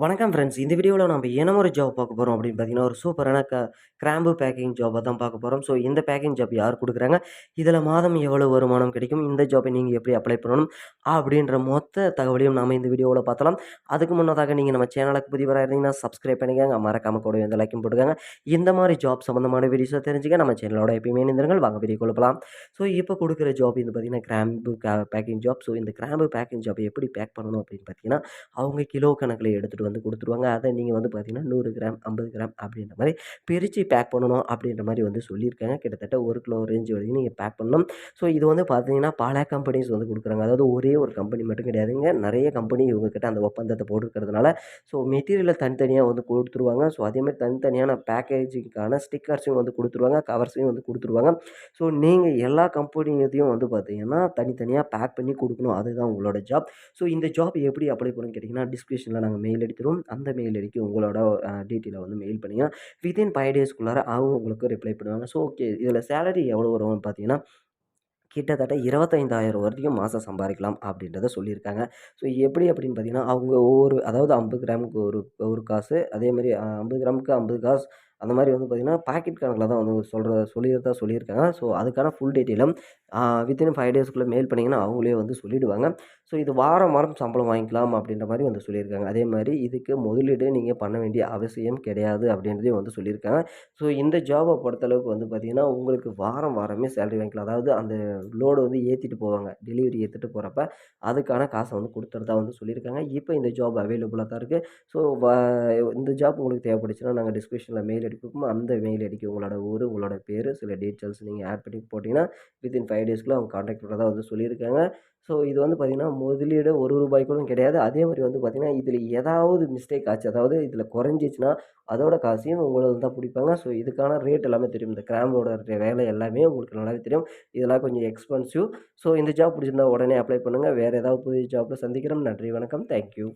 வணக்கம் ஃப்ரெண்ட்ஸ். இந்த வீடியோவில் நம்ம என்ன ஒரு ஜாப் பார்க்க போகிறோம் அப்படின்னு பார்த்தீங்கன்னா, ஒரு சூப்பரான கிராம்பு பேக்கிங் ஜாப்பை தான் பார்க்க போகிறோம். ஸோ இந்த பேக்கிங் ஜாப் யார் கொடுக்குறாங்க, இதில் மாதம் எவ்வளோ வருமானம் கிடைக்கும், இந்த ஜாப்பை நீங்கள் எப்படி அப்ளை பண்ணணும் அப்படின்ற மொத்த தகவலையும் நாம் இந்த வீடியோவில் பார்த்தலாம். அதுக்கு முன்னதாக நீங்கள் நம்ம சேனலுக்கு புதியவராக இருந்தீங்கன்னா சப்ஸ்கிரைப் பண்ணிக்கங்க, மறக்காம கூட இந்த லைக்கும் போட்டுக்கோங்க. இந்த மாதிரி ஜாப் சம்மந்தமான வீடியோஸை தெரிஞ்சுக்க நம்ம சேனலோட எப்பயுமே இணைந்திருங்கள். வாங்க வீடியோ கொடுக்கலாம். ஸோ இப்போ கொடுக்குற ஜாப் இது பார்த்தீங்கன்னா கிராம்பு பேக்கிங் ஜாப். ஸோ இந்த கிராம்பு பேக்கிங் ஜாப்பை எப்படி பேக் பண்ணணும் அப்படின்னு பார்த்தீங்கன்னா, அவங்க கிலோ கணக்கில் எடுத்துகிட்டு வந்து கொடுத்துருவாங்க. அதை நீங்கள் வந்து பார்த்தீங்கன்னா 100 கிராம், 50 கிராம் அப்படின்ற மாதிரி பிரித்து பேக் பண்ணணும் அப்படின்ற மாதிரி வந்து சொல்லியிருக்காங்க. கிட்டத்தட்ட 1 கிலோ ரேஞ்ச் வரைக்கும் நீங்கள் பேக் பண்ணணும். ஸோ இது வந்து பார்த்தீங்கன்னா பல கம்பெனிஸ் வந்து கொடுக்குறாங்க. அதாவது ஒரே ஒரு கம்பெனி மட்டும் கிடையாதுங்க. நிறைய கம்பெனி இவங்ககிட்ட அந்த ஒப்பந்தத்தை போட்டுருக்கிறதுனால ஸோ மெட்டீரியலை தனித்தனியாக வந்து கொடுத்துருவாங்க. ஸோ அதேமாதிரி தனித்தனியான பேக்கேஜிங்க்கான ஸ்டிக்கர்ஸையும் வந்து கொடுத்துருவாங்க, கவர்ஸையும் வந்து கொடுத்துருவாங்க. ஸோ நீங்கள் எல்லா கம்பெனியத்தையும் வந்து பார்த்தீங்கன்னா தனித்தனியாக பேக் பண்ணி கொடுக்கணும். அதுதான் உங்களோட ஜாப். ஸோ இந்த ஜாப் எப்படி அப்ளை பண்ணணும்னு கேட்டிங்கன்னா, டிஸ்கிரிப்ஷனில் நாங்கள் மெயில் அடித்துருவோம். அந்த மெயில் ஐடிக்கு உங்களோட டீட்டெயிலை வந்து மெயில் பண்ணிங்கன்னா, வித்தின் 5 டேஸ்க்குள்ளார அவங்க உங்களுக்கு ரிப்ளை பண்ணுவாங்க. ஸோ ஓகே, இதில் சேலரி எவ்வளோ வரும்னு பார்த்தீங்கன்னா, கிட்டத்தட்ட 25,000 வரைக்கும் மாதம் சம்பாதிக்கலாம் அப்படின்றத சொல்லியிருக்காங்க. ஸோ எப்படி அப்படின்னு பார்த்தீங்கன்னா, அவங்க அதாவது 50 கிராமுக்கு ஒரு ஒரு காசு, அதேமாதிரி 50 கிராமுக்கு 50 காசு அந்த மாதிரி வந்து பார்த்தீங்கன்னா, பாக்கெட் கணக்கில் தான் வந்து சொல்லியிருந்தா சொல்லியிருக்காங்க. ஸோ அதுக்கான ஃபுல் டீட்டெயிலும் வித்தின் 5 டேஸ்க்குள்ளே மெயில் பண்ணிங்கன்னா அவங்களே வந்து சொல்லிவிடுவாங்க. ஸோ இது வாரம் வாரம் சம்பளம் வாங்கிக்கலாம் அப்படின்ற மாதிரி வந்து சொல்லியிருக்காங்க. அதே மாதிரி இதுக்கு முதலீடு நீங்கள் பண்ண வேண்டிய அவசியம் கிடையாது அப்படின்றதையும் வந்து சொல்லியிருக்காங்க. ஸோ இந்த ஜாபை பொறுத்தளவுக்கு வந்து பார்த்தீங்கன்னா, உங்களுக்கு வாரம் வாரமே சேலரி வாங்கிக்கலாம். அதாவது அந்த லோடு வந்து ஏற்றிட்டு போவாங்க. டெலிவரி ஏற்றிட்டு போகிறப்ப அதுக்கான காசை வந்து கொடுத்துறதா வந்து சொல்லியிருக்காங்க. இப்போ இந்த ஜாப் அவைலபிளாக தான் இருக்குது. ஸோ இந்த ஜாப் உங்களுக்கு தேவைப்பட்டுச்சுன்னா நாங்கள் டிஸ்கிரிப்ஷனில் மெயில் ஐடி கொடுப்போம். அந்த மெயில் ஐடிக்கு உங்களோட ஊர், உங்களோட பேர், சில டீட்டெயில்ஸ் நீங்கள் ஆட் பண்ணி போட்டிங்கன்னா வித்தின் 5 டேஸ்க்குள்ள அவங்க கான்டாக்ட் பண்ணுறதா வந்து சொல்லியிருக்காங்க. ஸோ இது வந்து பார்த்தீங்கன்னா, முதலீடு ரூ. 1 கூட கிடையாது. அதே மாரி வந்து பார்த்தீங்கன்னா, இதில ஏதாவது மிஸ்டேக் ஆச்சு, அதாவது இதில குறைஞ்சிச்சுன்னா, அதோட காசையும் உங்களது தான் பிடிப்பாங்க. ஸோ இதுக்கான ரேட் எல்லாமே தெரியும். இந்த கிராம்போட வேலை எல்லாமே உங்களுக்கு நல்லாவே தெரியும். இதெல்லாம் கொஞ்சம் எக்ஸ்பென்சிவ். ஸோ இந்த ஜாப் பிடிச்சிருந்தா உடனே அப்ளை பண்ணுங்க. வேறு ஏதாவது புதிய ஜாப்ல சந்திக்கிறோம். நன்றி, வணக்கம். Thank you.